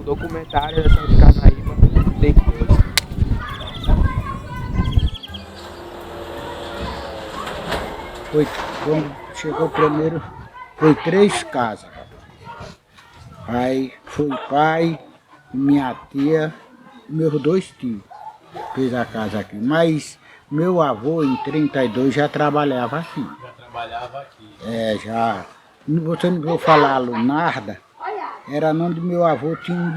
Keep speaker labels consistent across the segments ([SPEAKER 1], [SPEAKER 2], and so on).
[SPEAKER 1] documentário da Serra de Carnaíba tem coisa.
[SPEAKER 2] Foi quando chegou primeiro, foi 3 casas. Aí foi pai, minha tia, meus 2 tios fez a casa aqui. Mas meu avô em 32 já trabalhava aqui.
[SPEAKER 3] Já trabalhava aqui.
[SPEAKER 2] Já. Você não vou falar Lunarda, era onde meu avô tinha um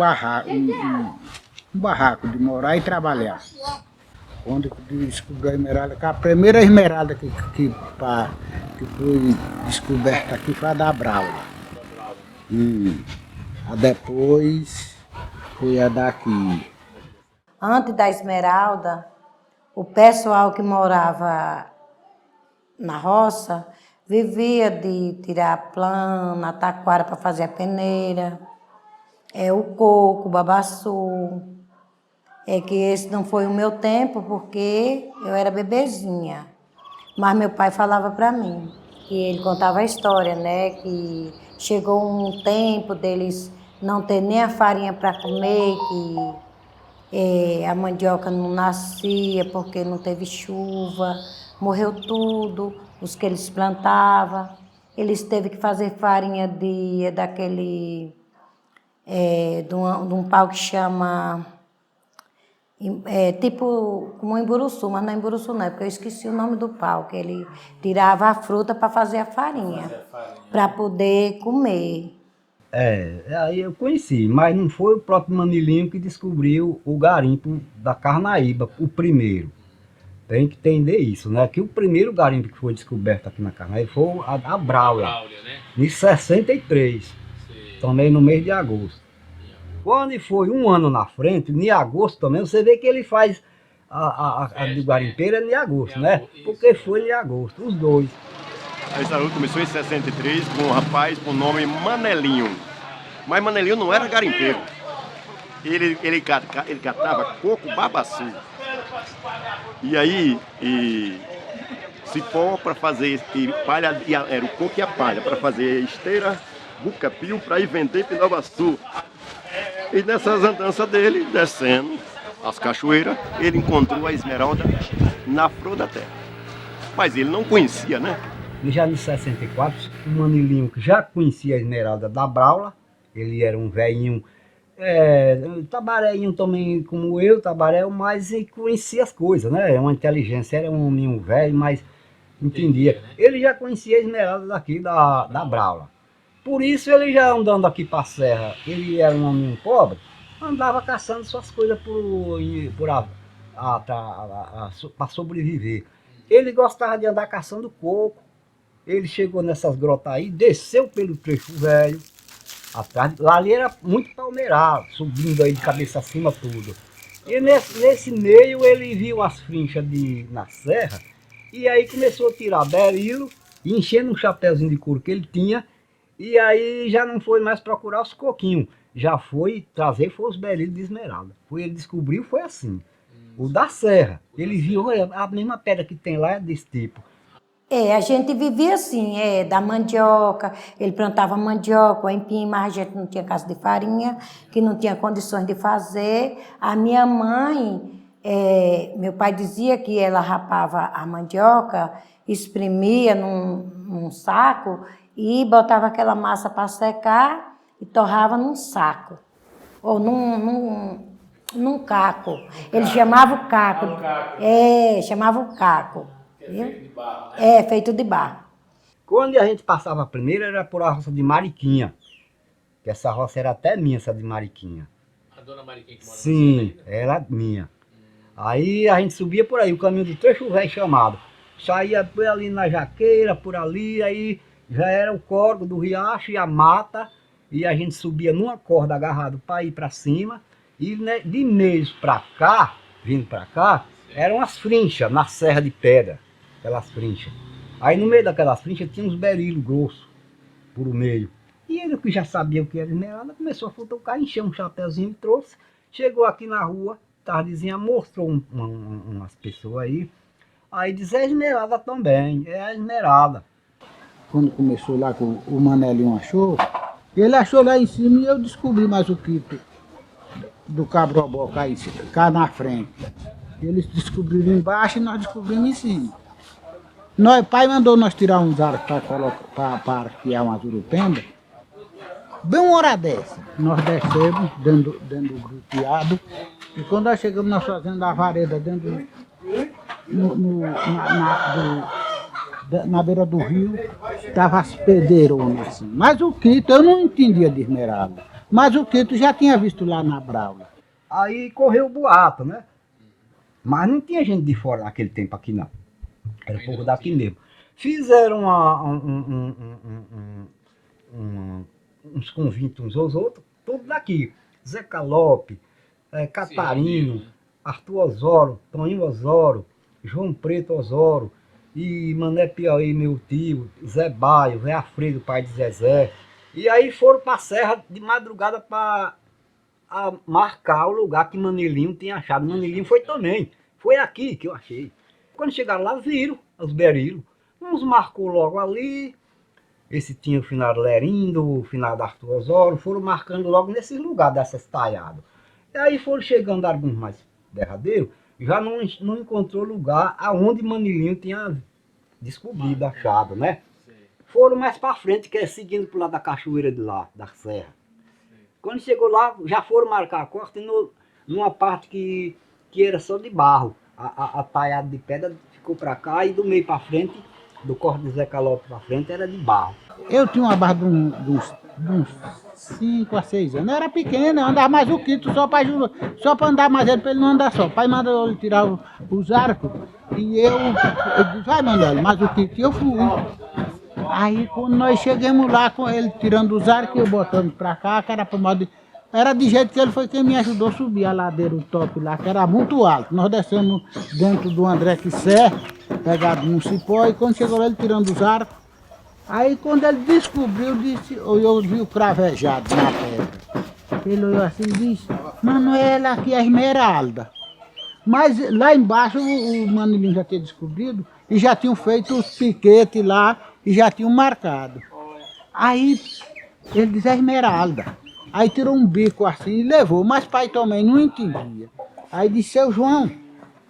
[SPEAKER 2] barraco de morar e trabalhar. Quando descobriu a esmeralda, a primeira esmeralda que foi descoberta aqui foi a da Braula. A depois foi a daqui.
[SPEAKER 4] Antes da esmeralda, o pessoal que morava na roça vivia de tirar plana, taquara para fazer a peneira, o coco, o babaçu. É que esse não foi o meu tempo, porque eu era bebezinha. Mas meu pai falava para mim, que ele contava a história, né? Que chegou um tempo deles não ter nem a farinha para comer, que a mandioca não nascia porque não teve chuva, morreu tudo, os que eles plantavam. Eles teve que fazer farinha daquele, de um pau que chama... tipo como Emburuçu, mas não é Emburuçu não, porque eu esqueci o nome do pau, que ele tirava a fruta para fazer a farinha, para poder comer.
[SPEAKER 5] Aí eu conheci, mas não foi o próprio Manilinho que descobriu o garimpo da Carnaíba, o primeiro. Tem que entender isso, né? Que o primeiro garimpo que foi descoberto aqui na Carnaíba foi a da Braula, né? Em 63, sim. Também no mês de agosto. Quando foi um ano na frente, em agosto também, você vê que ele faz a do garimpeiro em agosto, né? Porque foi em agosto, os dois.
[SPEAKER 6] A Isaú começou em 63 com um rapaz com o nome Manelinho. Mas Manelinho não era garimpeiro. Ele catava coco babaçu. E aí, cipó para fazer, e palha, era o coco e a palha, para fazer esteira, buca-pio, para ir vender pinabaçu. E nessas andanças dele, descendo as cachoeiras, ele encontrou a esmeralda na flor da terra. Mas ele não conhecia, né?
[SPEAKER 5] Já em 64, o Manilinho que já conhecia a esmeralda da Braula, ele era um velhinho, tabaréinho também como eu, tabaréu, mas ele conhecia as coisas, né? Uma inteligência, era um homem velho, mas entendia. Ele já conhecia a esmeralda daqui da Braula. Por isso ele já andando aqui para a serra, ele era um homem pobre, andava caçando suas coisas para sobreviver. Ele gostava de andar caçando coco. Ele chegou nessas grotas aí, desceu pelo trecho velho, atrás, lá ali era muito palmeirado, subindo aí de cabeça acima tudo. E nesse meio ele viu as frinchas na serra, e aí começou a tirar berilo, enchendo um chapéuzinho de couro que ele tinha, e aí já não foi mais procurar os coquinhos, já foi trazer os berilos de esmeralda. Ele descobriu, foi assim, o da serra. Ele viu, olha, a mesma pedra que tem lá é desse tipo.
[SPEAKER 4] A gente vivia assim, da mandioca, ele plantava mandioca, o aipim, mas a gente não tinha casa de farinha, que não tinha condições de fazer. A minha mãe, meu pai dizia que ela rapava a mandioca, espremia num saco e botava aquela massa para secar e torrava num saco, ou num caco. Ele chamava o caco. Chamava o caco. Feito de barro, né? Feito de barro.
[SPEAKER 5] Quando a gente passava primeiro era por a roça de Mariquinha. Que essa roça era até minha, essa de Mariquinha.
[SPEAKER 3] A dona Mariquinha que mora na
[SPEAKER 5] Sim, era minha. Aí a gente subia por aí, o caminho do trecho velho chamado. Saía por ali na jaqueira, por ali, aí já era o córrego do riacho e a mata. E a gente subia numa corda agarrado para ir para cima. E de mês para cá, vindo para cá, eram as frinchas na serra de pedra. Aquelas frinchas. Aí no meio daquelas frinchas tinha uns berilos grossos por o meio. E ele que já sabia o que era esmeralda, começou a futucar, encheu um chapéuzinho e trouxe. Chegou aqui na rua, tardezinha, mostrou umas pessoas aí. Aí disse, é esmeralda também, é a esmeralda.
[SPEAKER 2] Quando começou lá, que o Manelinho achou, ele achou lá em cima e eu descobri mais o que do Cabrobó cá na frente. Eles descobriram embaixo e nós descobrimos em cima. Pai mandou nós tirar uns arcos para arquear uma Jurupemba. Bem uma hora dessa, nós descemos dentro do gruteado. E quando nós chegamos na fazenda da Vareda, dentro na beira do rio, estava as pedreironas assim. Mas o Quito, eu não entendia de Esmeralda. Mas o Quito já tinha visto lá na Braula.
[SPEAKER 5] Aí correu o boato, né? Mas não tinha gente de fora naquele tempo aqui, não. Era o povo daqui mesmo. Fizeram uns convites uns aos outros, tudo daqui. Zé Calope, Catarino, Arthur Osório, Toninho Osório, João Preto Osório, e Mané Piauí, meu tio, Zé Baio, Zé Alfredo, pai de Zezé. E aí foram para a serra de madrugada para marcar o lugar que Manilinho tinha achado. Manilinho foi também. Foi aqui que eu achei. Quando chegaram lá, viram os berilos. Uns marcou logo ali. Esse tinha o finado Lerindo, o finado Arthur Osório. Foram marcando logo nesses lugares dessas talhadas. E aí foram chegando alguns mais derradeiros. Já não encontrou lugar aonde Manilinho tinha descobrido, achado, né? Foram mais para frente, que é seguindo para lado da cachoeira de lá, da serra. Quando chegou lá, já foram marcar a costa numa parte que era só de barro. A talhada de pedra ficou para cá e do meio para frente, do corte de Zé Calope para frente, era de barro.
[SPEAKER 2] Eu tinha uma barra de uns 5 a 6 anos. Eu era pequeno, eu andava mais o Quito só para andar mais ele, para ele não andar só. O pai mandou ele tirar os arcos e eu disse, vai Manuel, mas o Quito eu fui. Aí quando nós chegamos lá com ele tirando os arcos, eu botando para cá, que era de jeito que ele foi quem me ajudou a subir a ladeira, o top lá, que era muito alto. Nós descemos dentro do André Quissé, pegado num cipó, e quando chegou lá ele tirando os arcos, aí quando ele descobriu, eu vi o cravejado na pedra. Ele olhou assim e disse, Manuela, aqui é Esmeralda. Mas lá embaixo o Manilinho já tinha descobrido e já tinham feito os piquetes lá e já tinham marcado. Aí ele disse, é Esmeralda. Aí tirou um bico assim e levou, mas pai também não entendia. Aí disse, seu João,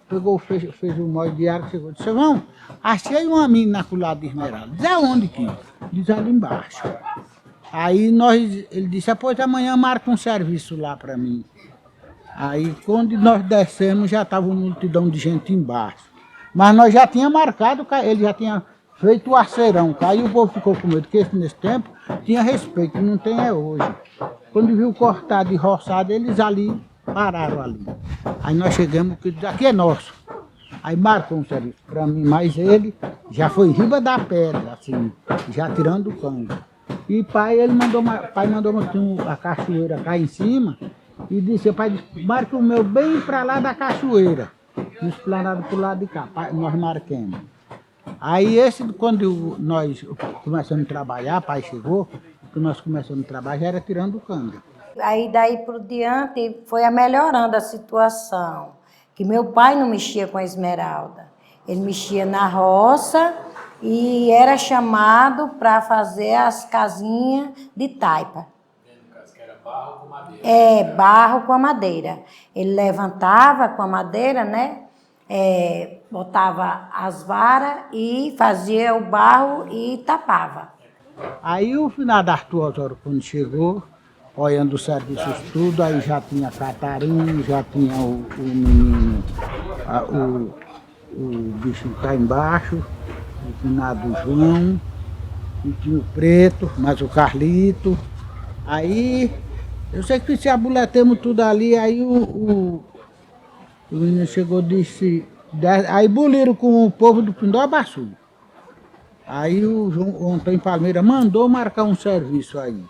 [SPEAKER 2] pegou, fez o molde de água, chegou, disse, seu João, achei uma mina com o lado de Esmeralda. Diz, aonde que? Diz, ali embaixo. Aí ele disse, pois amanhã marca um serviço lá para mim. Aí quando nós descemos já estava uma multidão de gente embaixo. Mas nós já tínhamos marcado, ele já tinha feito o arceirão. Aí o povo ficou com medo, porque nesse tempo tinha respeito, não tem hoje. Quando viu cortado e roçado, eles ali pararam ali. Aí nós chegamos, que aqui é nosso. Aí marcou um serviço para mim, mas ele já foi em riba da pedra, assim, já tirando o cano. E pai mandou a cachoeira cá em cima e disse, pai, marca o meu bem para lá da cachoeira. Nos planados para o lado de cá, nós marquemos. Aí quando nós começamos a trabalhar, pai chegou, quando nós começamos a trabalhar, já era tirando o cano.
[SPEAKER 4] Aí daí por diante foi melhorando a situação, que meu pai não mexia com a Esmeralda. Ele mexia na roça e era chamado para fazer as casinhas de taipa.
[SPEAKER 3] Que era barro com madeira.
[SPEAKER 4] Barro com a madeira. Ele levantava com a madeira, né? Botava as varas e fazia o barro e tapava.
[SPEAKER 2] Aí o finado Arthur Osório, quando chegou, olhando os serviços tudo, aí já tinha Catarino, já tinha o menino, o bicho cá embaixo, o finado João, e tinha o Preto, mas o Carlito. Aí, eu sei que se abuletemos tudo ali, aí o menino chegou e disse, aí buliram com o povo do Pindobaçu. Aí o Antônio Palmeira mandou marcar um serviço aí.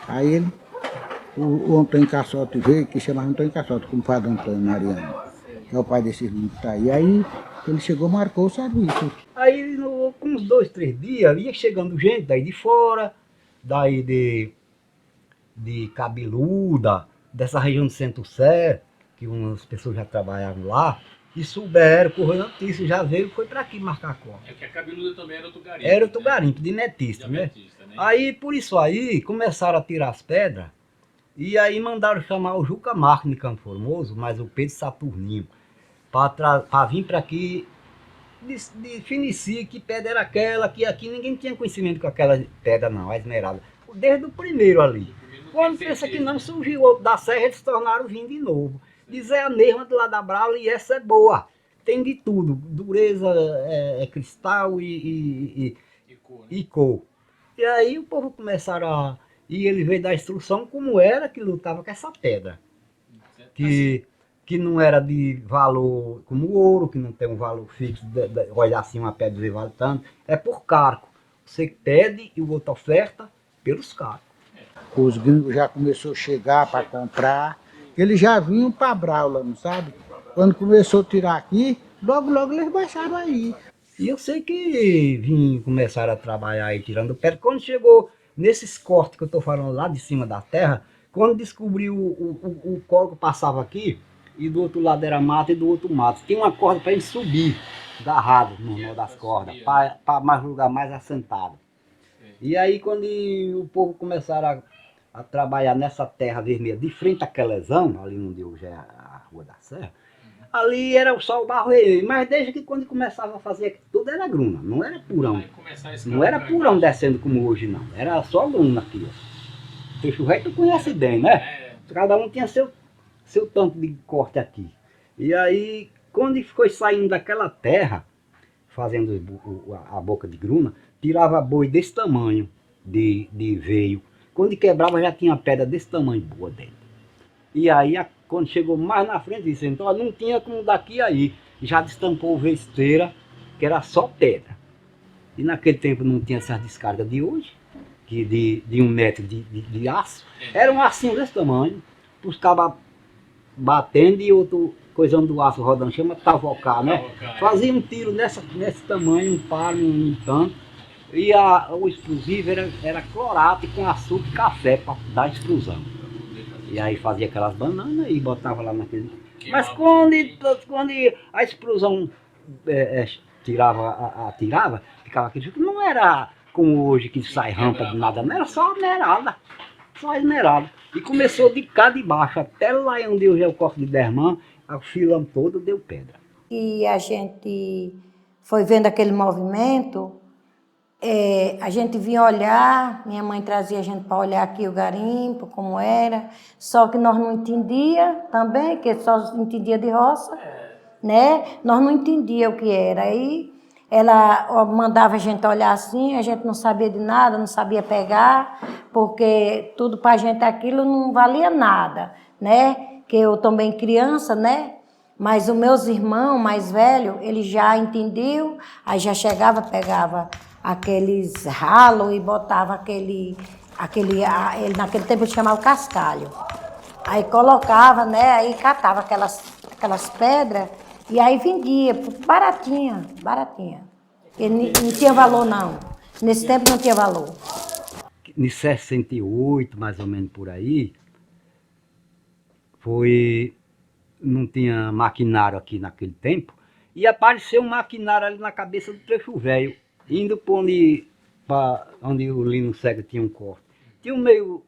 [SPEAKER 2] Aí o Antônio Caçote veio, que chamava Antônio Caçote, com o padre Antônio Mariano, que é o pai desse irmão que está aí. Aí ele chegou e marcou o serviço.
[SPEAKER 5] Aí com uns 2, 3 dias, ia chegando gente daí de fora, daí de Cabeluda, dessa região de Centro-Sé, que umas pessoas já trabalhavam lá, e souberam, correu notícia, já veio e foi para aqui marcar a cola.
[SPEAKER 3] É que a Cabeluda também era outro garimpo.
[SPEAKER 5] Era outro garimpo, de netista, né? Aí, por isso aí, começaram a tirar as pedras E aí mandaram chamar o Juca Marques de Campo Formoso, mas o Pedro Saturninho, para vir para aqui definir que pedra era aquela, que aqui ninguém tinha conhecimento com aquela pedra não, a esmeralda. Desde o primeiro ali. Quando pensa que não, surgiu outro da serra, eles tornaram vir de novo. Diz é a mesma do lado da Brava e essa é boa. Tem de tudo, dureza, cristal e cor. E aí o povo começaram a... E ele veio dar instrução como era que lutava com essa pedra. Que não era de valor como o ouro, que não tem um valor fixo, olhar assim uma pedra e vale tanto. É por cargo. Você pede e o outro oferta pelos cargos.
[SPEAKER 2] Os gringos já começaram a chegar para comprar. Eles já vinham para Braula, não sabe? Quando começou a tirar aqui, logo eles baixaram aí.
[SPEAKER 5] E eu sei que começaram a trabalhar aí tirando pedra. Quando chegou nesses cortes que eu estou falando lá de cima da terra, quando descobriu o corpo passava aqui, e do outro lado era mato e do outro mato. Tinha uma corda para ele subir, agarrado no nó das cordas, para mais lugar mais assentado. E aí quando o povo começaram a trabalhar nessa terra vermelha, de frente àquela lesão, ali onde hoje é a Rua da Serra, ali era só o barro, mas desde que quando começava a fazer tudo era gruna, não era purão. Não era purão descendo como hoje não, era só gruna aqui. Ó. Trecho velho tu conhece bem, né? Cada um tinha seu tanto de corte aqui. E aí, quando foi saindo daquela terra, fazendo a boca de gruna, tirava boi desse tamanho de veio. Quando quebrava já tinha pedra desse tamanho boa dentro. E aí, quando chegou mais na frente, disse, então não tinha como daqui aí. Já destampou o esteira, que era só pedra. E naquele tempo não tinha essas descargas de hoje, que de 1 metro de aço. Era um açinho desse tamanho, os cabas batendo e outro coisando do aço rodando, chama tavocar, né? Fazia um tiro nesse tamanho, um paro, um tanto. E o explosivo era clorato com açúcar e café para dar explosão. E aí fazia aquelas bananas e botava lá naquele... Mas quando a explosão atirava, ficava aquele jeito. Não era como hoje que sai rampa de nada, não era só esmeralda. Só esmeralda. E começou de cá de baixo, até lá onde hoje é o Corte de Dermã, a fila toda deu pedra.
[SPEAKER 4] E a gente foi vendo aquele movimento, a gente vinha olhar, minha mãe trazia a gente para olhar aqui o garimpo, como era, só que nós não entendia também, que só entendia de roça, né? Nós não entendia o que era. Aí ela mandava a gente olhar assim, a gente não sabia de nada, não sabia pegar, porque tudo para a gente aquilo não valia nada, né? Que eu também criança, né? Mas os meus irmãos mais velhos, eles já entendiam, aí já chegava, pegava aqueles ralos e botava ele naquele tempo ele chamava cascalho. Aí colocava, né? Aí catava aquelas pedras e aí vendia, baratinha. Ele não tinha valor não. Nesse tempo não tinha valor.
[SPEAKER 5] Em 68, mais ou menos por aí, não tinha maquinário aqui naquele tempo, e apareceu um maquinário ali na cabeça do trecho velho, indo para onde o Lino Cego tinha um corte. Tinha um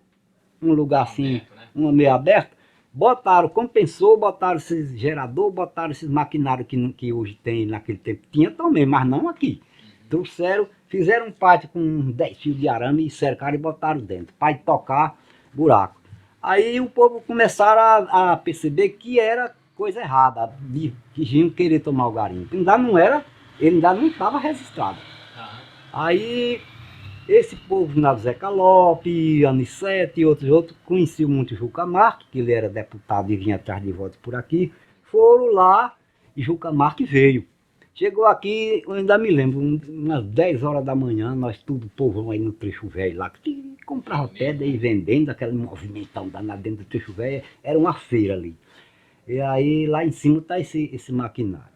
[SPEAKER 5] lugar assim, meio aberto, compensou, botaram esses geradores, botaram esses maquinários que hoje tem, naquele tempo tinha também, mas não aqui. Trouxeram, fizeram um pátio com 10 fios de arame e cercaram e botaram dentro, para tocar buraco. Aí o povo começaram a perceber que era coisa errada, que iam querer tomar o garimpo. Ele ainda não estava registrado. Aí esse povo, Zeca Lopes, Anissete e outros, conheciam muito Juca Marques, que ele era deputado e vinha atrás de votos por aqui, foram lá e Juca Marques veio. Chegou aqui, eu ainda me lembro, umas 10 horas da manhã, nós tudo, povão aí no trecho velho lá, que comprava pedra e vendendo, aquele movimentão danado dentro do trecho velho, era uma feira ali. E aí lá em cima está esse maquinário.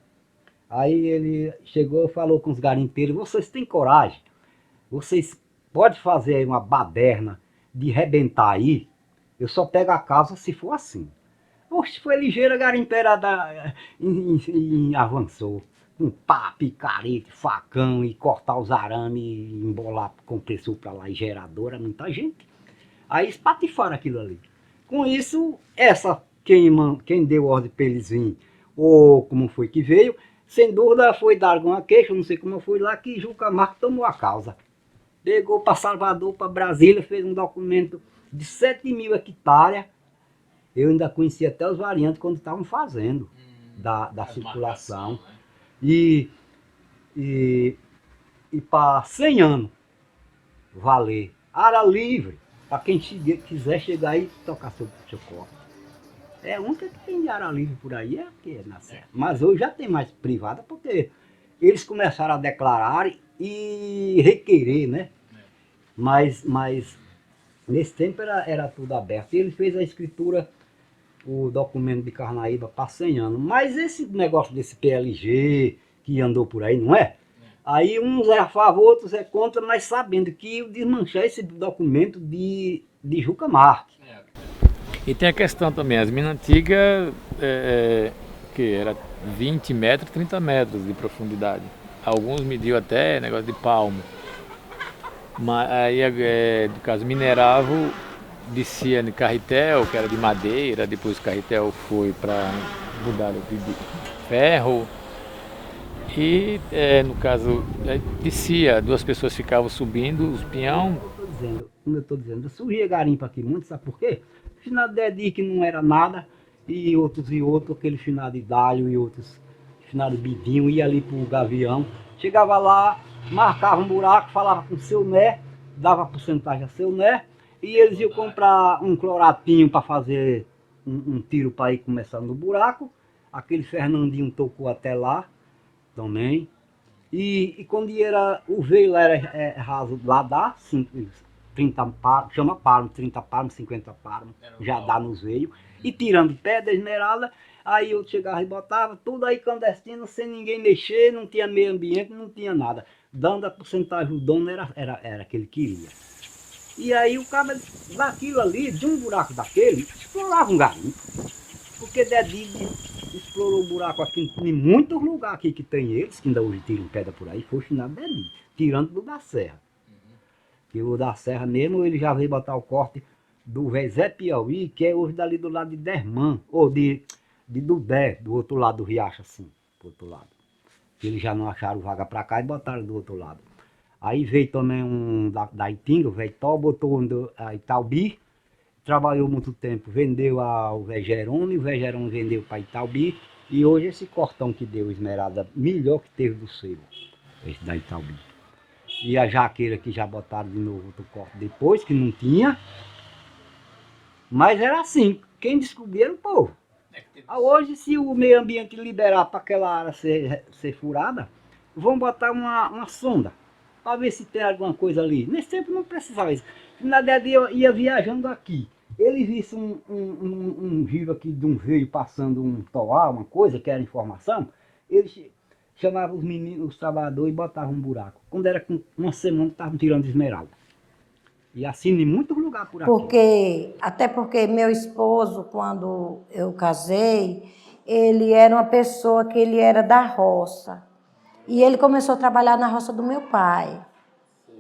[SPEAKER 5] Aí ele chegou e falou com os garimpeiros, vocês têm coragem? Vocês podem fazer aí uma baderna de rebentar aí? Eu só pego a casa se for assim. Oxe, foi ligeira, a garimpeira avançou. Com pá, picareta, facão e cortar os arames e embolar compressor para lá e geradora, muita gente. Aí espatifaram aquilo ali. Com isso, quem deu ordem para eles virem, ou como foi que veio, sem dúvida foi dar alguma queixa, não sei como foi lá, que Juca Marques tomou a causa. Pegou para Salvador, para Brasília, fez um documento de 7.000 hectares. Eu ainda conhecia até os variantes quando estavam fazendo da circulação. E para 100 anos valer. Área livre, para quem quiser chegar aí e tocar seu corpo. É a única que tem de área livre por aí, é aqui na Serra. Mas hoje já tem mais privada, porque eles começaram a declarar e requerer, né? Mas nesse tempo era tudo aberto. E ele fez a escritura, o documento de Carnaíba para 100 anos. Mas esse negócio desse PLG que andou por aí, não é? Aí uns é a favor, outros é contra, mas sabendo que ia desmanchar esse documento de Juca Marques.
[SPEAKER 1] E tem a questão também, as minas antigas, que era 20 metros, 30 metros de profundidade. Alguns mediam até negócio de palmo. Mas aí, no caso, mineravam, descia de carretel, que era de madeira, depois o carretel foi para mudar de ferro. E, no caso, descia, duas pessoas ficavam subindo os pinhão.
[SPEAKER 5] Como eu estou dizendo, surgia garimpo aqui muito, sabe por quê? Finado de Edi, que não era nada, e outros, aquele finado de Dálio e outros finado de Bidinho, ia ali pro Gavião. Chegava lá, marcava um buraco, falava com o seu Né, dava porcentagem a seu Né, e eles iam comprar um cloratinho para fazer um tiro para ir começando no buraco. Aquele Fernandinho tocou até lá também. E quando era o veio lá era raso, lá dá 30 palmos, chama palmo, 30 palmos, 50 palmos, já dá nos veios. E tirando pé da esmeralda, aí eu chegava e botava tudo aí clandestino, sem ninguém mexer, não tinha meio ambiente, não tinha nada. Dando a porcentagem, o dono era aquele que queria. E aí o cara daquilo ali, de um buraco daquele, explorava um garimpo. Porque Dedide explorou o buraco aqui em muitos lugares aqui que tem eles, que ainda hoje tiram pedra por aí, foi finado Dedide, tirando do da Serra. Que o da Serra mesmo, ele já veio botar o corte do velho Zé Piauí, que é hoje dali do lado de Dermã, ou de Dudé, do outro lado do riacho assim, do outro lado. Eles já não acharam vaga para cá e botaram do outro lado. Aí veio também um da Itinga, o velho Tó, botou a Itaubi, trabalhou muito tempo, vendeu ao velho Jerônimo, o velho Jerônimo vendeu para Itaubi, e hoje esse cortão que deu esmeralda, melhor que teve do sebo, esse da Itaubi. E a jaqueira que já botaram de novo outro corte depois, que não tinha. Mas era assim, quem descobriu era o povo. Hoje, se o meio ambiente liberar para aquela área ser furada, vão botar uma sonda para ver se tem alguma coisa ali. Nesse tempo não precisava isso. Na verdade, eu ia viajando aqui. Ele visse um giro aqui de um veio passando um toal, uma coisa que era informação, ele chamava os meninos, os trabalhadores, e botavam um buraco. Quando era com uma semana, estavam tirando esmeralda. E assim em muitos lugares por aqui.
[SPEAKER 4] Até porque meu esposo, quando eu casei, ele era uma pessoa que ele era da roça. E ele começou a trabalhar na roça do meu pai.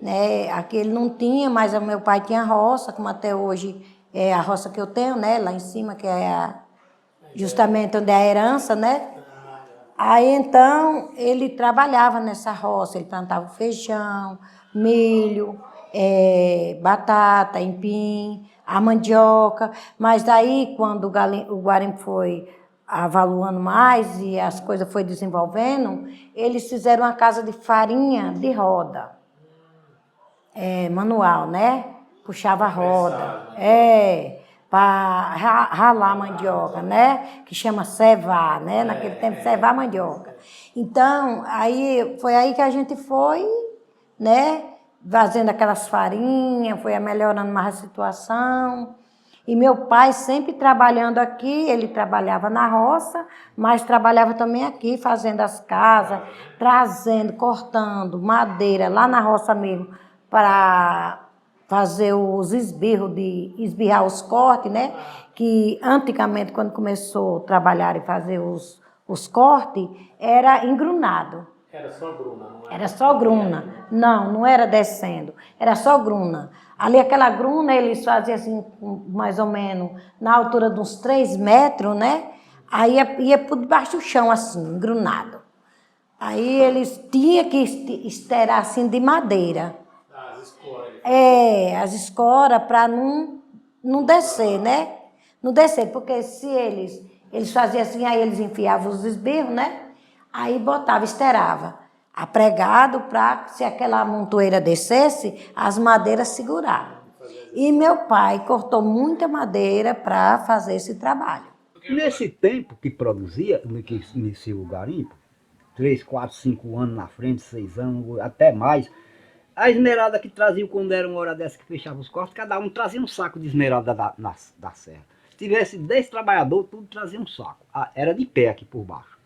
[SPEAKER 4] Né? Aqui ele não tinha, mas o meu pai tinha roça, como até hoje é a roça que eu tenho, né? Lá em cima, que é justamente onde é a herança, né? Aí então ele trabalhava nessa roça, ele plantava feijão, milho, batata, empim, a mandioca. Mas daí quando o garimpo foi avaluando mais e as coisas foram desenvolvendo, eles fizeram uma casa de farinha de roda, manual, né? Puxava a roda, para ralar a mandioca, né? Que chama cevar, né? Naquele tempo, cevar mandioca. Então, foi aí que a gente foi, né? Fazendo aquelas farinhas, foi melhorando mais a situação. E meu pai sempre trabalhando aqui, ele trabalhava na roça, mas trabalhava também aqui, fazendo as casas, trazendo, cortando madeira lá na roça mesmo, para fazer os esbirros, de esbirrar os cortes, né? Que antigamente, quando começou a trabalhar e fazer os cortes, era engrunado.
[SPEAKER 3] Era só gruna, não era?
[SPEAKER 4] Era só gruna. Não, não era descendo. Era só gruna. Ali aquela gruna eles faziam assim, mais ou menos, na altura de uns 3 metros, né? Aí ia por debaixo do chão, assim, grunado. Aí eles tinham que esteirar assim de madeira.
[SPEAKER 3] As escoras.
[SPEAKER 4] As escoras para não descer, né? Não descer, porque se eles faziam assim, aí eles enfiavam os esbirros, né? Aí botava, esteirava, apregado para, se aquela montoeira descesse, as madeiras seguravam. E meu pai cortou muita madeira para fazer esse trabalho.
[SPEAKER 5] Nesse tempo que produzia, que iniciou o garimpo, 3, 4, 5 anos na frente, 6 anos, até mais, a esmeralda que traziam quando era uma hora dessa que fechava os cortes, cada um trazia um saco de esmeralda da serra. Se tivesse 10 trabalhadores, tudo trazia um saco. Era de pé aqui por baixo.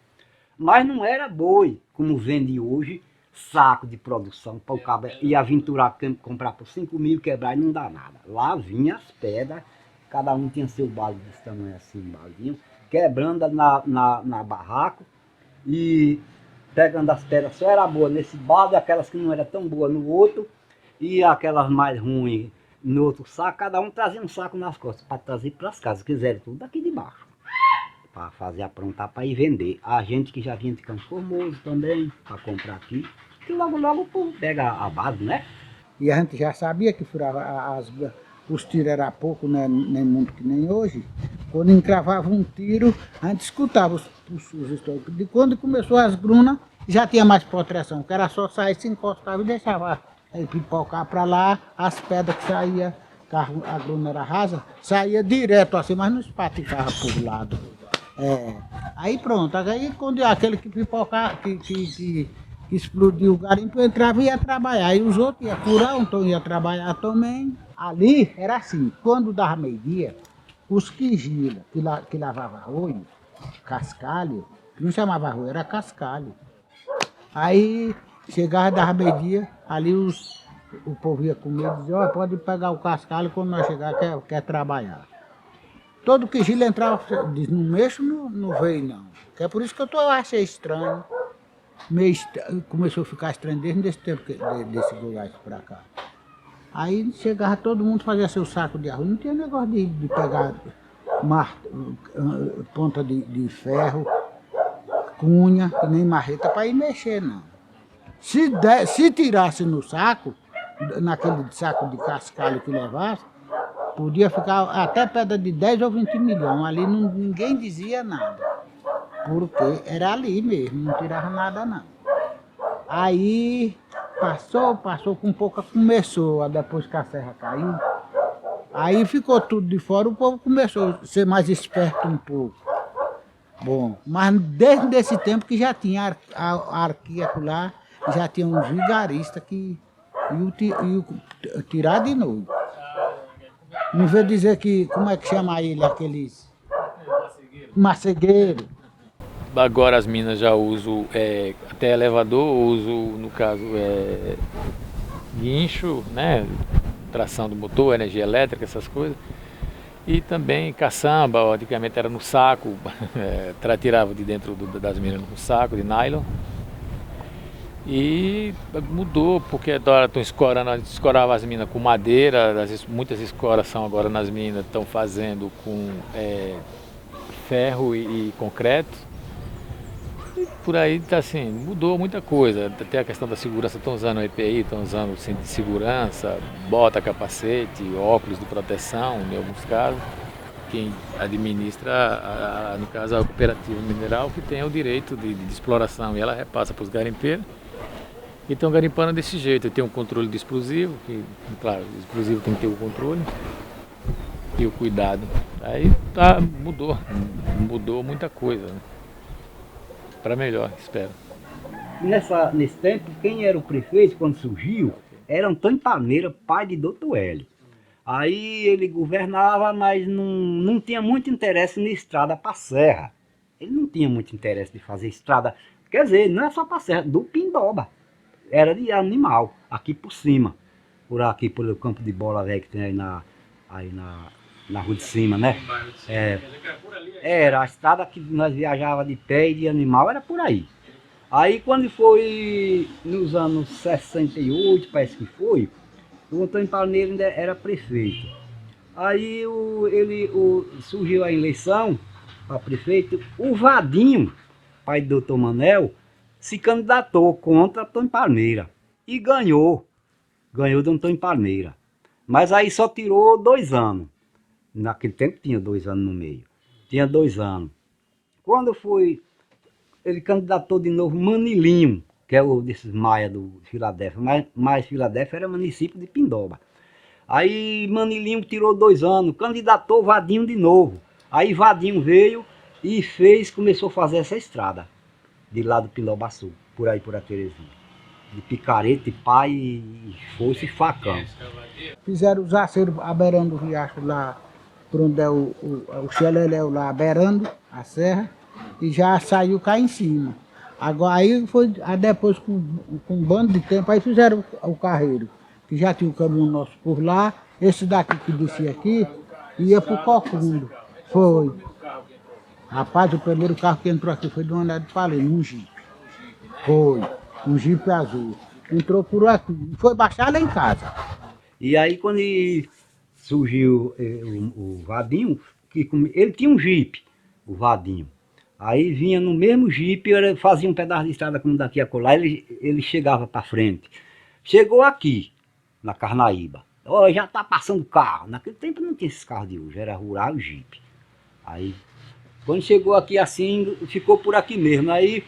[SPEAKER 5] Mas não era boi, como vende hoje, saco de produção para o cabo e aventurar, comprar por 5 mil, quebrar e não dá nada. Lá vinha as pedras, cada um tinha seu balde desse tamanho assim, um baldinho, quebrando na barraco e pegando as pedras, só era boa nesse balde, aquelas que não eram tão boas no outro, e aquelas mais ruins no outro saco, cada um trazia um saco nas costas para trazer para as casas, quiseram tudo daqui de baixo, para fazer aprontar para ir vender. A gente que já vinha de Campo Formoso também, para comprar aqui, que logo o povo pega a base, né?
[SPEAKER 2] E a gente já sabia que furava os tiros era pouco, né, nem muito que nem hoje. Quando encravava um tiro, a gente escutava os históricos. De quando começou as grunas, já tinha mais proteção, que era só sair, se encostava e deixava aí pipocar para lá, as pedras que saía, a gruna era rasa, saía direto assim, mas não espatifava por lado. Aí pronto, aí quando aquele que pipocava, que explodiu o garimpo, entrava e ia trabalhar. Aí os outros iam furar, então ia trabalhar também. Ali era assim, quando dava meio-dia, os quigila, que lavavam arroio, cascalho, não chamava arroio, era cascalho. Aí chegava, dava meio-dia, ali o povo ia comer e dizia, ó, pode pegar o cascalho quando nós chegar, quer trabalhar. Todo quigila entrava, diz, não mexo, não veio não. Que é por isso que eu achei estranho. Começou a ficar estranho desde esse tempo, desse lugar para cá. Aí chegava todo mundo, fazia seu saco de arroz, não tinha negócio de pegar ponta de ferro, cunha, e nem marreta para ir mexer, não. Se tirasse no saco, naquele saco de cascalho que levasse, podia ficar até pedra de 10 ou 20 milhões, ali ninguém dizia nada, porque era ali mesmo, não tirava nada não. Aí passou com pouca, começou, depois que a serra caiu, aí ficou tudo de fora, o povo começou a ser mais esperto um pouco. Bom, mas desde esse tempo que já tinha a arqueia lá, já tinha uns vigaristas que iam tirar de noite. Não veio dizer que, como é que chama ele, aqueles macegueiro.
[SPEAKER 1] Agora as minas já usam até elevador, uso no caso guincho, né, tração do motor, energia elétrica, essas coisas. E também caçamba, antigamente era no saco, tirava de dentro das minas no saco de nylon. E mudou, porque agora estão escorando, a gente escorava as minas com madeira, muitas escoras são agora nas minas, estão fazendo com ferro e concreto. E por aí tá assim, mudou muita coisa. Até a questão da segurança, estão usando EPI, estão usando cinto de segurança, bota, capacete, óculos de proteção, em alguns casos. Quem administra, no caso, a cooperativa mineral, que tem o direito de exploração, e ela repassa para os garimpeiros. E estão garimpando desse jeito. Tem um controle de explosivo, que, claro, o explosivo tem que ter o controle e o cuidado. Aí mudou muita coisa, né? Para melhor, espero.
[SPEAKER 5] Nesse tempo, quem era o prefeito quando surgiu era Antônio Palmeira, pai de Doutor Hélio. Aí ele governava, mas não tinha muito interesse na estrada para a serra. Ele não tinha muito interesse de fazer estrada, quer dizer, não é só para a serra, do Pindoba. Era de animal, aqui por cima. Por aqui, pelo campo de bola velho que tem aí na rua de cima, né? Era a estrada que nós viajava de pé e de animal, era por aí. Aí quando foi nos anos 68, parece que foi, o Antônio Palmeira ainda era prefeito. Aí surgiu a eleição para prefeito, o Vadinho, pai do Dr. Manel, se candidatou contra Antônio Palmeira e ganhou do Antônio Palmeira. Mas aí só tirou 2 anos. Naquele tempo tinha 2 anos no meio. Tinha 2 anos. Quando foi, ele candidatou de novo Manilinho, que é o desses Maia do Filadélfia, mas Filadélfia era município de Pindoba. Aí Manilinho tirou 2 anos, candidatou Vadinho de novo. Aí Vadinho veio e começou a fazer essa estrada, de lá do Pindobaçu, por aí por a Terezinha. De picareta, pá e foice e facão.
[SPEAKER 2] Fizeram os aceros aberando o riacho lá, por onde é o Xeleléu lá, aberando a serra, e já saiu cá em cima. Agora aí foi, depois com um bando de tempo, aí fizeram o carreiro, que já tinha o caminho nosso por lá, esse daqui que descia aqui, ia pro Cocundo. Foi. Rapaz, o primeiro carro que entrou aqui foi do André de Palema, um Jeep. Foi. Um Jeep azul. Entrou por aqui. Foi baixar lá em casa.
[SPEAKER 5] E aí quando surgiu o Vadinho, ele tinha um Jeep, o Vadinho. Aí vinha no mesmo Jeep, fazia um pedaço de estrada como daqui a colar, ele chegava para frente. Chegou aqui, na Carnaíba. Oh, já tá passando carro. Naquele tempo não tinha esses carros de hoje, era rural e Jeep. Aí, quando chegou aqui assim, ficou por aqui mesmo. Aí,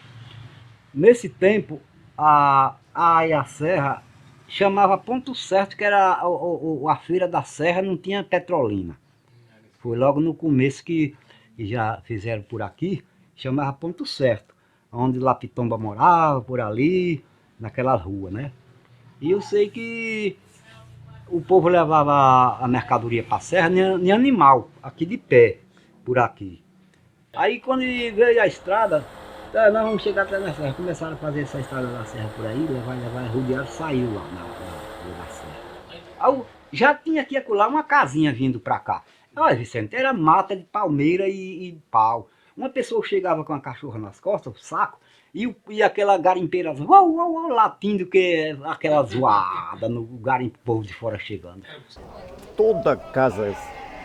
[SPEAKER 5] nesse tempo, a serra chamava Ponto Certo, que era a feira da serra, não tinha petrolina. Foi logo no começo que já fizeram por aqui, chamava Ponto Certo, onde Lapitomba morava, por ali, naquela rua, né? E eu sei que o povo levava a mercadoria para a serra em animal, aqui de pé, por aqui. Aí quando veio a estrada, nós vamos chegar até na serra. Começaram a fazer essa estrada da serra por aí, levar, rodear, saiu lá na serra. Aí, já tinha aqui acolá uma casinha vindo para cá. Olha, Vicente, era mata de palmeira e pau. Uma pessoa chegava com a cachorra nas costas, o saco, e aquela garimpeira latindo, que aquela zoada no garimpo, o povo de fora chegando.
[SPEAKER 6] Toda casa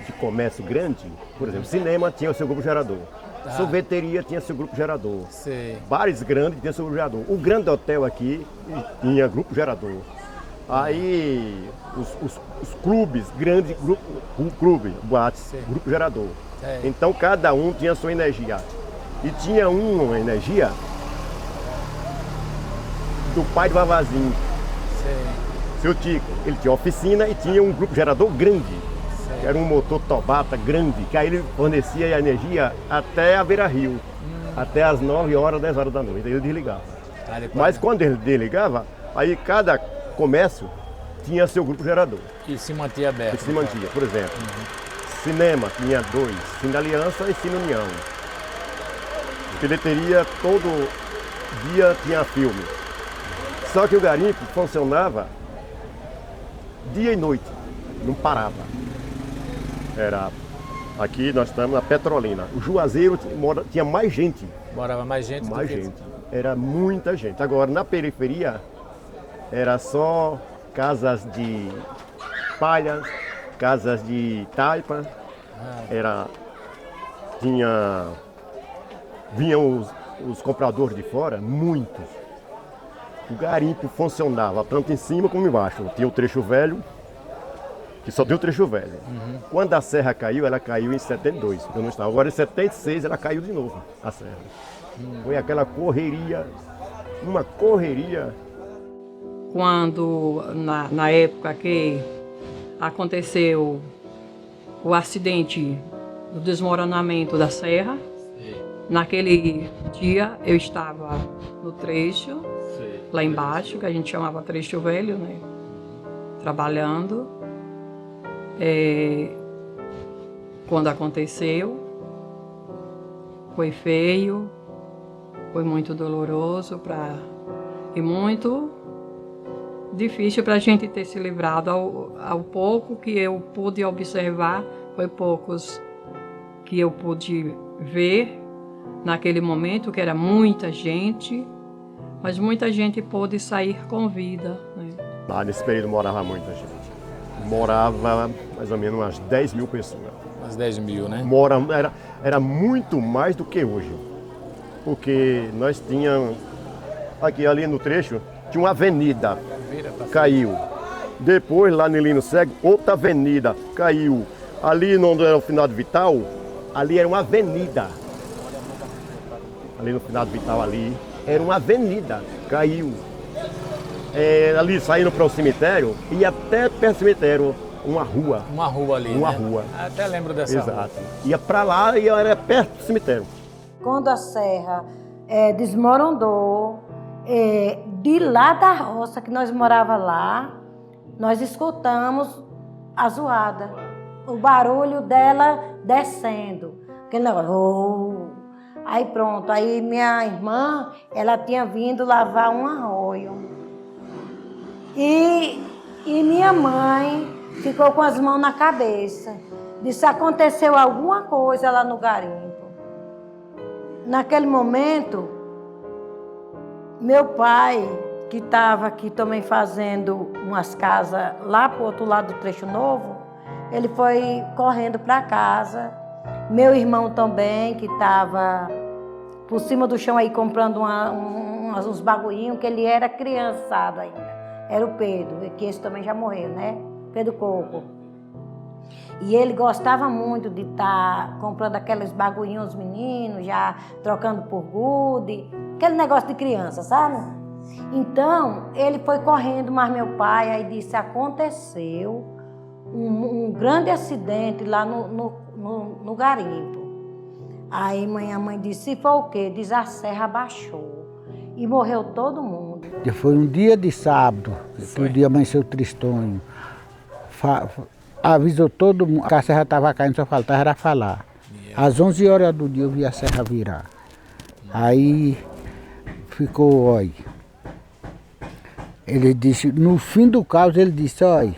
[SPEAKER 6] de comércio grande, por exemplo, cinema tinha o seu grupo gerador. Tá. Sorveteria tinha seu grupo gerador. Sim. Bares grandes tinham seu grupo gerador. O grande hotel aqui tinha grupo gerador. Aí os clubes, grandes clube, boates, sim, grupo gerador. É. Então cada um tinha a sua energia. E tinha uma energia do pai do Vavazinho. Sim. Seu Tico. Ele tinha oficina e tinha um grupo gerador grande. Que era um motor Tobata grande, que aí ele fornecia a energia até a Beira-Rio, até as 9 horas, 10 horas da noite, aí ele desligava. Mas quando ele desligava, aí cada comércio tinha seu grupo gerador.
[SPEAKER 1] Que se mantia aberto.
[SPEAKER 6] Que se mantia, por exemplo. Cinema tinha 2, Cine Aliança e Cine União. Bilheteria, todo dia tinha filme. Só que o garimpo funcionava dia e noite, não parava. Aqui nós estamos na Petrolina. O Juazeiro tinha mais gente.
[SPEAKER 1] Morava mais gente?
[SPEAKER 6] Mais gente. Era muita gente. Agora, na periferia, era só casas de palhas, casas de taipa. Vinham os compradores de fora, muitos. O garimpo funcionava tanto em cima como embaixo. Tinha o trecho velho, que só deu o trecho velho. Quando a serra caiu, ela caiu em 72, eu não estava. Agora em 76 ela caiu de novo, a serra. Foi aquela correria, uma correria.
[SPEAKER 7] Quando, na época que aconteceu o acidente do desmoronamento da serra, naquele dia eu estava no trecho, lá embaixo, que a gente chamava trecho velho, né? Trabalhando. Quando aconteceu, foi feio, foi muito doloroso e muito difícil para a gente ter se livrado. Ao pouco que eu pude observar, foi poucos que eu pude ver naquele momento, que era muita gente, mas muita gente pôde sair com vida, né?
[SPEAKER 6] Lá nesse período morava muita gente. Morava mais ou menos umas 10 mil pessoas.
[SPEAKER 1] Umas 10 mil, né?
[SPEAKER 6] Era muito mais do que hoje. Porque nós tínhamos, aqui ali no trecho, tinha uma avenida, caiu. Depois, lá no Lino Cego, outra avenida caiu. Ali onde era o Finado Vital, ali era uma avenida. Ali no Finado Vital, ali, era uma avenida, caiu. Ali saindo para o cemitério, e até perto do cemitério, uma rua.
[SPEAKER 1] Uma rua ali,
[SPEAKER 6] Uma
[SPEAKER 1] né?
[SPEAKER 6] rua.
[SPEAKER 1] Até lembro dessa rua.
[SPEAKER 6] Exato. Ia para lá e era perto do cemitério.
[SPEAKER 4] Quando a serra desmoronou, de lá da roça que nós morava lá, nós escutamos a zoada, o barulho dela descendo, aquele negócio. Oh. Aí pronto, aí minha irmã, ela tinha vindo lavar um arroio. E minha mãe ficou com as mãos na cabeça. Disse, aconteceu alguma coisa lá no garimpo. Naquele momento, meu pai, que estava aqui também fazendo umas casas lá para o outro lado do Trecho Novo, ele foi correndo para casa. Meu irmão também, que estava por cima do chão aí comprando uns bagulhinhos, que ele era criançado ainda. Era o Pedro, que esse também já morreu, né? Pedro Coco. E ele gostava muito de estar comprando aqueles bagulhinhos aos meninos, já trocando por gude, aquele negócio de criança, sabe? Então, ele foi correndo, mas meu pai aí disse, aconteceu um grande acidente lá no garimpo. Aí minha mãe disse, se foi o quê? Diz, a serra abaixou e morreu todo mundo.
[SPEAKER 2] Foi um dia de sábado, que o dia amanheceu tristonho. Avisou todo mundo que a serra estava caindo, só faltava era falar. Às 11 horas do dia eu vi a serra virar. Aí ficou, olha. Ele disse, no fim do caos ele disse, olha,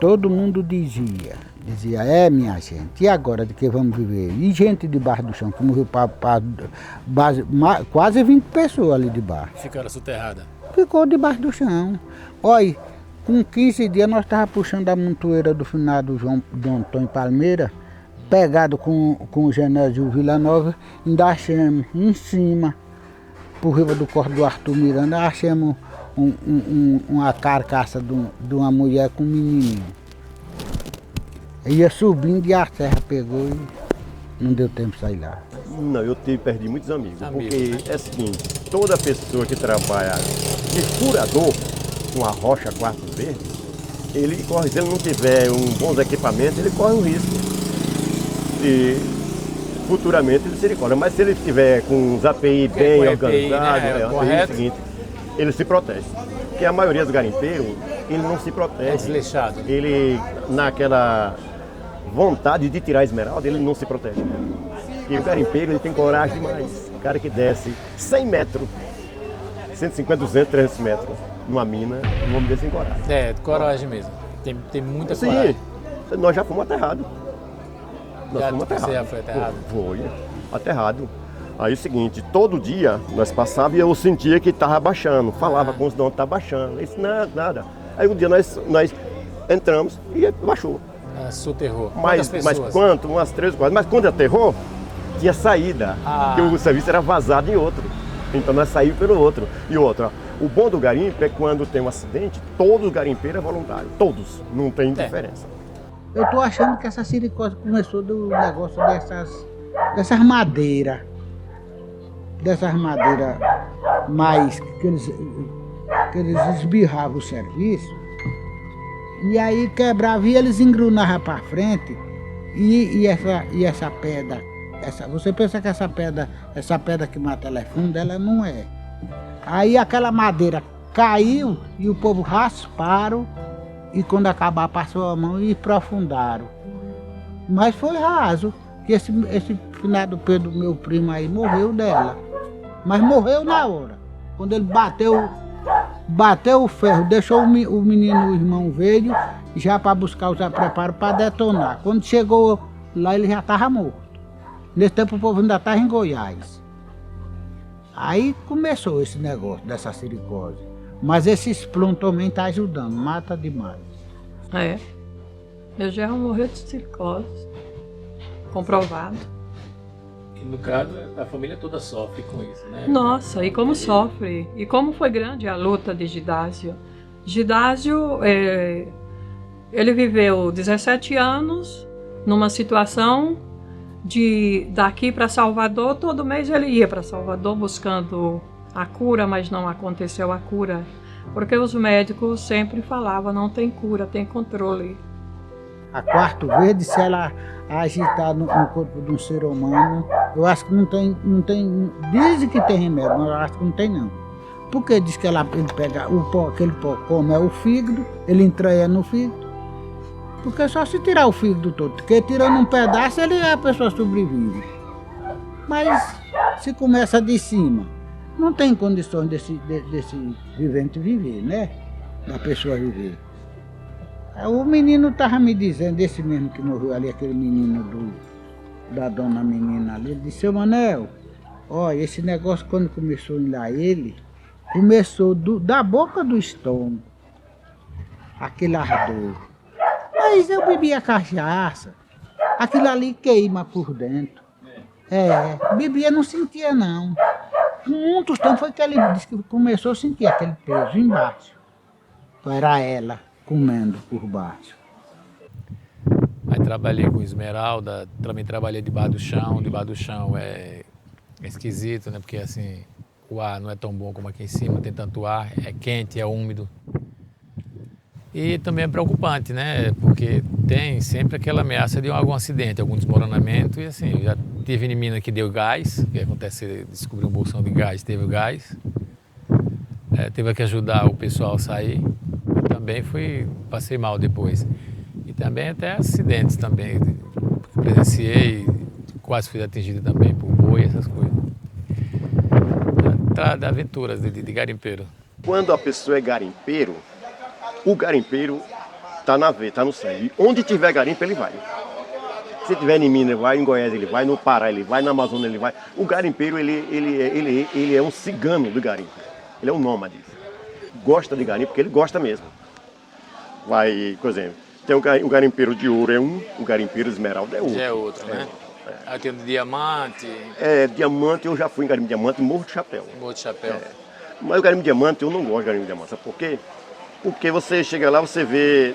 [SPEAKER 2] todo mundo dizia, minha gente, e agora de que vamos viver? E gente debaixo do chão, que morreu quase 20 pessoas ali debaixo.
[SPEAKER 1] Ficaram soterradas.
[SPEAKER 2] Ficou debaixo do chão. Olha, com 15 dias nós estávamos puxando a montoeira do finado Dom Antônio Palmeira, pegado com o Genésio Villanova, ainda achamos em cima, por riba do corpo do Arthur Miranda, achamos uma carcaça de uma mulher com um menininho. Ia subindo e a serra pegou e não deu tempo de sair lá.
[SPEAKER 6] Não, eu perdi muitos amigos, porque é o seguinte, toda pessoa que trabalha de furador com a rocha quarto verde, ele corre, se ele não tiver bons equipamentos, ele corre um risco. E futuramente ele se recolhe. Mas se ele estiver com os API bem organizados,
[SPEAKER 1] né?
[SPEAKER 6] É o seguinte, ele se protege. Porque a maioria dos garimpeiros, ele não se protege.
[SPEAKER 1] É desleixado.
[SPEAKER 6] Ele, naquela vontade de tirar a esmeralda, ele não se protege. E o garimpeiro, ele tem coragem demais. O cara que desce 100 metros, 150, 200, 300 metros numa mina, um homem desse tem coragem.
[SPEAKER 1] Coragem mesmo. Tem muita coragem.
[SPEAKER 6] Sim, nós já fomos aterrados.
[SPEAKER 1] Você já foi aterrado?
[SPEAKER 6] Foi, aterrado. Aí é o seguinte, todo dia nós passávamos e eu sentia que estava baixando. Falava com os donos que estava baixando. Eu disse, nada. Aí um dia nós entramos e baixou.
[SPEAKER 1] Soterrou.
[SPEAKER 6] Mas quanto? Umas 3 ou 4. Mas quando aterrou, tinha saída. Porque o serviço era vazado em outro. Então nós saímos pelo outro. E outro, o bom do garimpo é quando tem um acidente, todos os garimpeiros é voluntário. Todos. Não tem diferença.
[SPEAKER 2] Eu estou achando que essa siricose começou do negócio dessas madeiras. Dessas madeiras mais que eles esbirravam o serviço. E aí quebrava e eles engrunavam para frente. E essa pedra, você pensa que essa pedra que mata ela é funda, ela não é. Aí aquela madeira caiu e o povo rasparam e quando acabar passou a mão e aprofundaram. Mas foi raso, que esse finado Pedro, meu primo aí, morreu dela. Mas morreu na hora. Quando ele bateu o ferro, deixou o menino, o irmão veio, já para buscar os preparos para detonar. Quando chegou lá, ele já estava morto. Nesse tempo o povo ainda estava em Goiás. Aí começou esse negócio dessa silicose. Mas esse Splum também está ajudando, mata demais.
[SPEAKER 7] É. Eu já morri de silicose. Comprovado.
[SPEAKER 1] E no caso, a família toda sofre com isso, né?
[SPEAKER 7] Nossa, e como sofre. E como foi grande a luta de Gidásio. Gidásio, ele viveu 17 anos numa situação de daqui para Salvador. Todo mês ele ia para Salvador buscando a cura, mas não aconteceu a cura. Porque os médicos sempre falavam, não tem cura, tem controle.
[SPEAKER 2] A quarto verde, se ela agitar no corpo de um ser humano, eu acho que não tem, dizem que tem remédio, mas eu acho que não tem não. Porque diz que ele pega o pó, aquele pó come o fígado, ele entranha no fígado. Porque só se tirar o fígado todo, porque tirando um pedaço, a pessoa sobrevive. Mas se começa de cima, não tem condições desse vivente viver, né? Da pessoa viver. O menino estava me dizendo, esse mesmo que morreu ali, aquele menino da dona menina ali, ele disse, seu Manel, olha, esse negócio quando começou a ir lá ele, começou da boca do estômago, aquele ardor. Mas eu bebia cachaça, aquilo ali queima por dentro. Bebia não sentia não. Com um tostão foi que ele disse que começou a sentir aquele peso embaixo. Então era ela comendo por baixo.
[SPEAKER 1] Aí trabalhei com esmeralda, também trabalhei debaixo do chão. Debaixo do chão é esquisito, né? Porque assim, o ar não é tão bom como aqui em cima, tem tanto ar, é quente, é úmido. E também é preocupante, né? Porque tem sempre aquela ameaça de algum acidente, algum desmoronamento. E assim, já tive menina que deu gás, que acontece, descobriu um bolsão de gás, teve o gás. Teve que ajudar o pessoal a sair. Também passei mal depois. E também até acidentes também. Presenciei, quase fui atingido também por boi, essas coisas. Da aventuras de garimpeiro.
[SPEAKER 6] Quando a pessoa é garimpeiro, o garimpeiro está na veia, está no sangue. Onde tiver garimpo, ele vai. Se tiver em Minas, ele vai, em Goiás ele vai, no Pará ele vai, na Amazônia ele vai. O garimpeiro, ele é um cigano do garimpo. Ele é um nômade. Gosta de garimpo, porque ele gosta mesmo. Vai, por exemplo, tem o garimpeiro de ouro é um, o garimpeiro de esmeralda é outro.
[SPEAKER 1] Já é outro, né? Aí tem o de diamante.
[SPEAKER 6] Diamante, eu já fui em garimpo de diamante em Morro de Chapéu.
[SPEAKER 1] Morro de Chapéu.
[SPEAKER 6] Mas o garimpo de diamante, eu não gosto de garimpo de diamante, sabe por quê? Porque você chega lá, você vê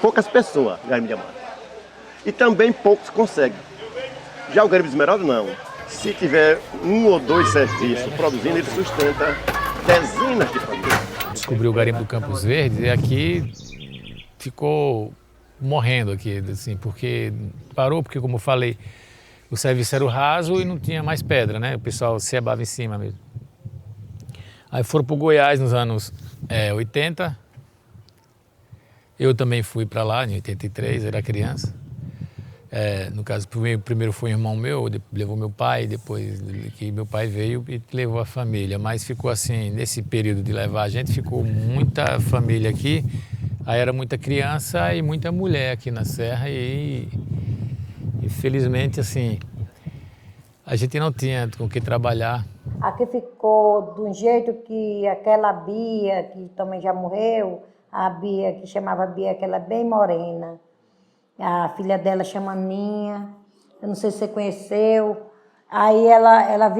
[SPEAKER 6] poucas pessoas no garimpo de diamante. E também poucos conseguem. Já o garimpo de esmeralda, não. Se tiver um ou dois serviços produzindo, ele sustenta dezenas de famílias.
[SPEAKER 1] Descobriu o garimpo do Campos Verdes e aqui ficou morrendo aqui, assim, porque parou, porque como eu falei, o serviço era o raso e não tinha mais pedra, né? O pessoal se ebava em cima mesmo. Aí foram para o Goiás nos anos 80. Eu também fui para lá em 83, era criança. No caso, primeiro foi um irmão meu, levou meu pai, depois que meu pai veio e levou a família. Mas ficou assim, nesse período de levar a gente, ficou muita família aqui. Aí era muita criança e muita mulher aqui na Serra e infelizmente assim, a gente não tinha com o que trabalhar.
[SPEAKER 4] Aqui ficou de um jeito que aquela Bia, que também já morreu, a Bia, que chamava Bia, que ela é bem morena. A filha dela chama Ninha, eu não sei se você conheceu. Aí ela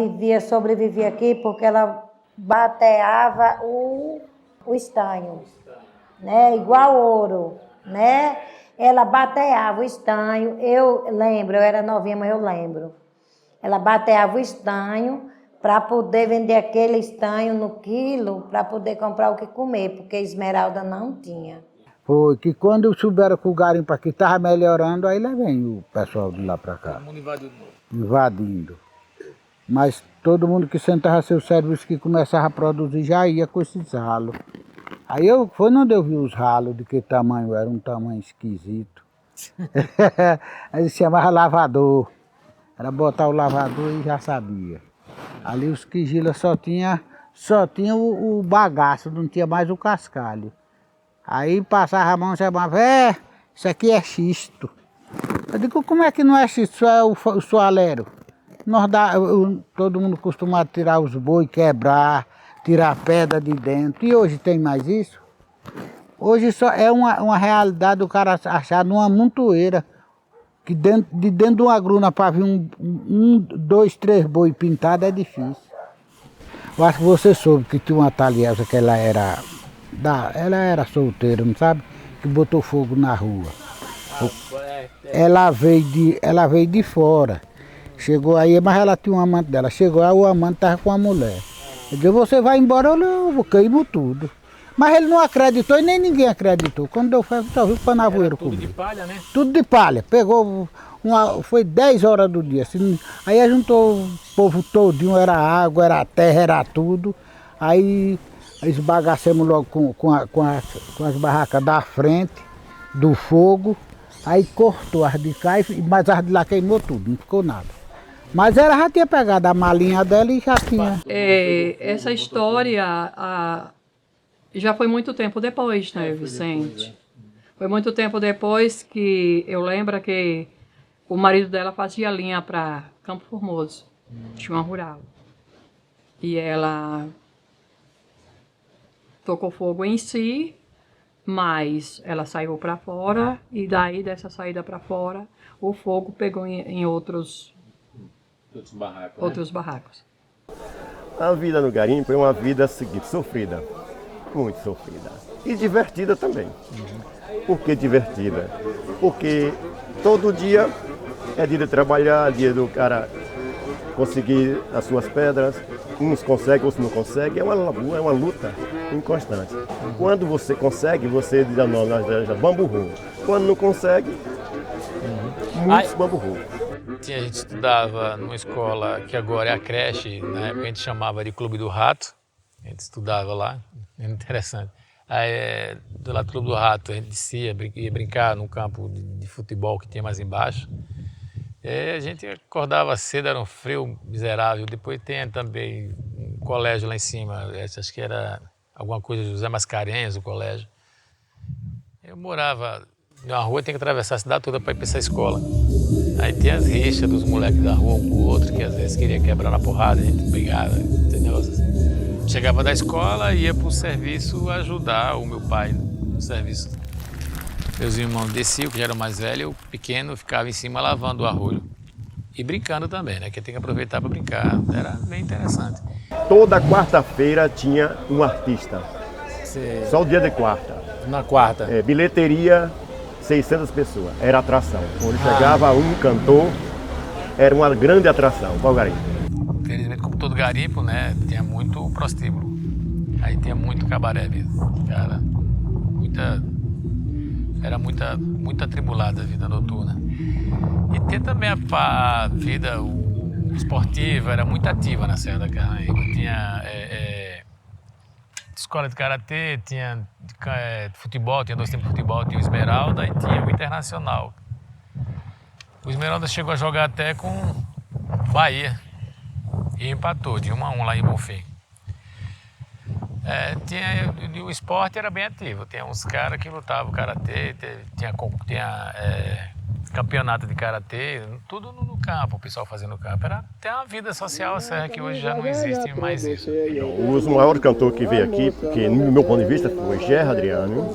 [SPEAKER 4] sobrevivia aqui porque ela bateava o estanho, né? Igual ouro, né? Ela bateava o estanho, eu lembro, eu era novinha, mas eu lembro. Ela bateava o estanho para poder vender aquele estanho no quilo, para poder comprar o que comer, porque esmeralda não tinha.
[SPEAKER 2] Foi que quando souberam que o garimpo aqui estava melhorando, aí lá vem o pessoal de lá para cá.
[SPEAKER 1] Todo mundo invadiu.
[SPEAKER 2] Invadindo. Mas todo mundo que sentava seu serviço, que começava a produzir, já ia com esses ralos. Aí foi onde eu vi os ralos, de que tamanho era, um tamanho esquisito. Aí se chamava lavador. Era botar o lavador e já sabia. Ali os quigilas só tinha o bagaço, não tinha mais o cascalho. Aí passava a mão e chamava, isso aqui é xisto. Eu digo, como é que não é xisto, isso é o soalero? Todo mundo costuma tirar os boi, quebrar, tirar a pedra de dentro. E hoje tem mais isso? Hoje só é uma realidade o cara achar numa montoeira, que de dentro de uma gruna para vir dois, três boi pintados é difícil. Eu acho que você soube que tinha uma Talielsa que ela era solteira, não sabe? Que botou fogo na rua. Ela veio de fora. Chegou aí, mas ela tinha um amante dela. Chegou aí, o amante estava com a mulher. Ele disse, você vai embora, eu queimo tudo. Mas ele não acreditou e nem ninguém acreditou. Quando deu fé, só viu o panavoeiro comigo.
[SPEAKER 1] Tudo de palha, né?
[SPEAKER 2] Tudo de palha. Pegou, foi 10 horas do dia. Assim, aí juntou o povo todinho, era água, era terra, era tudo. Aí esbagacemos logo com as barracas da frente, do fogo. Aí cortou as de cá, mas as de lá queimou tudo, não ficou nada. Mas ela já tinha pegado a malinha dela e já tinha.
[SPEAKER 7] Essa história já foi muito tempo depois, né, Vicente? Foi muito tempo depois que eu lembro que o marido dela fazia linha para Campo Formoso, tinha uma rural. E ela tocou fogo em si, mas ela saiu para fora e daí dessa saída para fora o fogo pegou em outros barracos.
[SPEAKER 6] A vida no garimpo é uma vida seguinte, sofrida, muito sofrida. E divertida também. Por que divertida? Porque todo dia é dia de trabalhar, dia do cara conseguir as suas pedras. Uns conseguem, outros não conseguem. É uma luta inconstante. Quando você consegue, você diz, não, já bamburru. Quando não consegue, muitos bamburru.
[SPEAKER 1] A gente estudava numa escola que agora é a creche, na época a gente chamava de Clube do Rato. A gente estudava lá, era interessante. Aí, do lado do Clube do Rato, a gente descia, ia brincar num campo de futebol que tinha mais embaixo. A gente acordava cedo, era um frio miserável. Depois tem também um colégio lá em cima, acho que era alguma coisa de José Mascarenhas, o colégio. Eu morava numa rua, tinha que atravessar a cidade toda para ir para essa escola. Aí tinha as rixas dos moleques da rua um com o outro, que às vezes queria quebrar na porrada, a gente brigava, tem negócio assim. Chegava da escola e ia para o serviço ajudar o meu pai no serviço. Meus irmãos desciam, que já eram mais velhos, o pequeno ficava em cima lavando o arroio. E brincando também, né? Que tem que aproveitar para brincar. Era bem interessante.
[SPEAKER 6] Toda quarta-feira tinha um artista. Só o dia de quarta.
[SPEAKER 1] Na quarta?
[SPEAKER 6] Bilheteria, 600 pessoas. Era atração. Quando chegava um cantor, era uma grande atração para o garimpo.
[SPEAKER 1] Infelizmente, como todo garimpo, né? Tinha muito prostíbulo. Aí tinha muito cabaré mesmo. Cara, era muito atribulada a vida noturna. E tinha também a vida esportiva, era muito ativa na Serra da Carnaíba. Tinha escola de karatê, tinha futebol, tinha 2 times de futebol, tinha o Esmeralda e tinha o Internacional. O Esmeralda chegou a jogar até com Bahia e empatou de 1-1 lá em Bonfim. O esporte era bem ativo, tinha uns caras que lutavam karatê, tinha campeonato de karatê, tudo no campo, o pessoal fazendo no campo. Era até uma vida social, Serra, que hoje já não existe mais isso.
[SPEAKER 6] Os maiores cantores que veio aqui, porque no meu ponto de vista foi Gerra Adriano,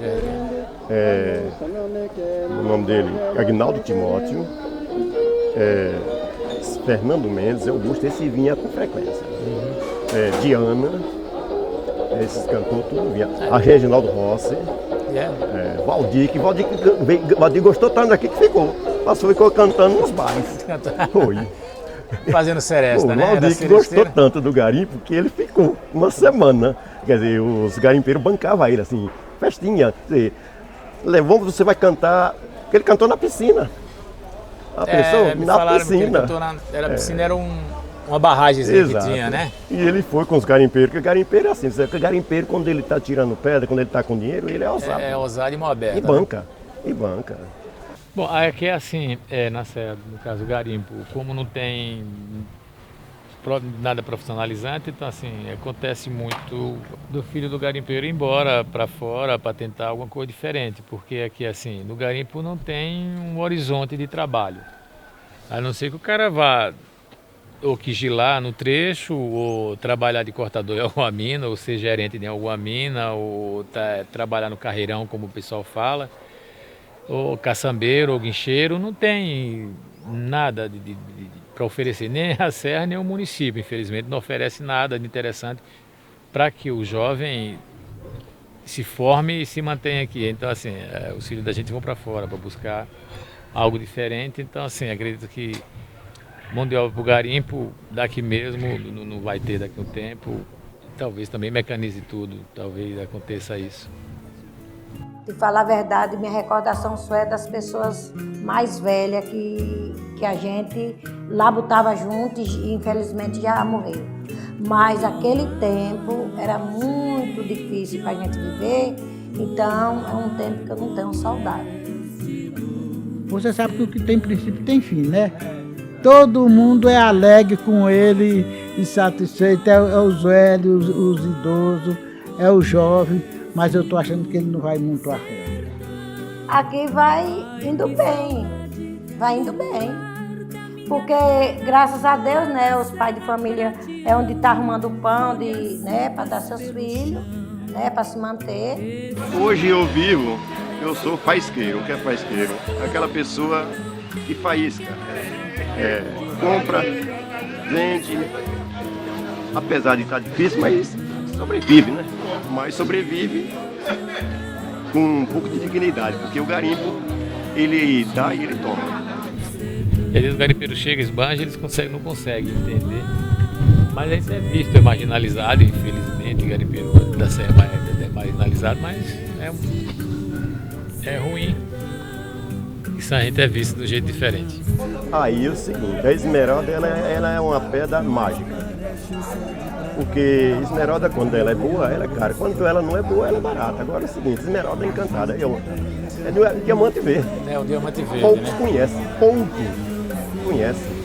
[SPEAKER 6] o nome dele Agnaldo Timóteo, Fernando Mendes, Augusto, esse vinha com frequência. Diana. Esses cantores tudo vinha. A Reginaldo Rossi, Valdir gostou tanto daqui que ficou cantando nos bares. Foi.
[SPEAKER 1] Fazendo seresta, né?
[SPEAKER 6] O Valdir gostou tanto do garimpo que ele ficou uma semana. Quer dizer, os garimpeiros bancavam ele, assim, festinha. Quer dizer, você vai cantar, porque ele cantou na piscina. A pessoa na piscina.
[SPEAKER 1] A piscina era uma barragem que tinha, né?
[SPEAKER 6] E ele foi com os garimpeiros, porque o garimpeiro é assim, o garimpeiro quando ele está tirando pedra, quando ele está com dinheiro, ele é ousado.
[SPEAKER 1] É ousado e mão aberta.
[SPEAKER 6] E banca.
[SPEAKER 1] Bom, aqui é assim, na Serra, no caso do garimpo, como não tem nada profissionalizante, então assim, acontece muito do filho do garimpeiro ir embora para fora para tentar alguma coisa diferente, porque aqui assim, no garimpo não tem um horizonte de trabalho. A não ser que o cara vá ou quigilar no trecho, ou trabalhar de cortador em alguma mina, ou ser gerente de alguma mina, ou trabalhar no carreirão, como o pessoal fala, ou caçambeiro, ou guincheiro. Não tem nada para oferecer, nem a Serra, nem o município, infelizmente, não oferece nada de interessante para que o jovem se forme e se mantenha aqui. Então, assim, os filhos da gente vão para fora para buscar algo diferente. Então, assim, acredito que mão de obra para o garimpo daqui mesmo não vai ter daqui a um tempo. Talvez também mecanize tudo, talvez aconteça isso.
[SPEAKER 4] De falar a verdade, minha recordação só é das pessoas mais velhas que a gente lá botava junto e infelizmente já morreu. Mas aquele tempo era muito difícil para a gente viver, então é um tempo que eu não tenho saudade.
[SPEAKER 2] Você sabe que o que tem princípio tem fim, né? Todo mundo é alegre com ele e satisfeito, é os velhos, os idosos, é o jovem, mas eu estou achando que ele não vai muito à frente.
[SPEAKER 4] Aqui vai indo bem, porque graças a Deus, né, os pais de família é onde está arrumando o pão, né, para dar seus filhos, né, para se manter.
[SPEAKER 6] Hoje eu sou faisqueiro. O que é faisqueiro? Aquela pessoa que faísca. Compra, vende, apesar de estar difícil, mas sobrevive, né? Mas sobrevive com um pouco de dignidade, porque o garimpo, ele dá e ele toma.
[SPEAKER 1] E às vezes o garimpeiro chega, esbanja, eles não conseguem entender. Mas isso é visto, é marginalizado, infelizmente, o garimpeiro da Serra é marginalizado, mas é ruim. Isso a gente é visto de um jeito diferente.
[SPEAKER 6] Aí é o seguinte, a esmeralda ela é uma pedra mágica. Porque esmeralda, quando ela é boa, ela é cara. Quando ela não é boa, ela é barata. Agora é o seguinte, esmeralda é encantada, é diamante verde.
[SPEAKER 1] É um diamante verde,
[SPEAKER 6] Poucos
[SPEAKER 1] né?
[SPEAKER 6] conhecem.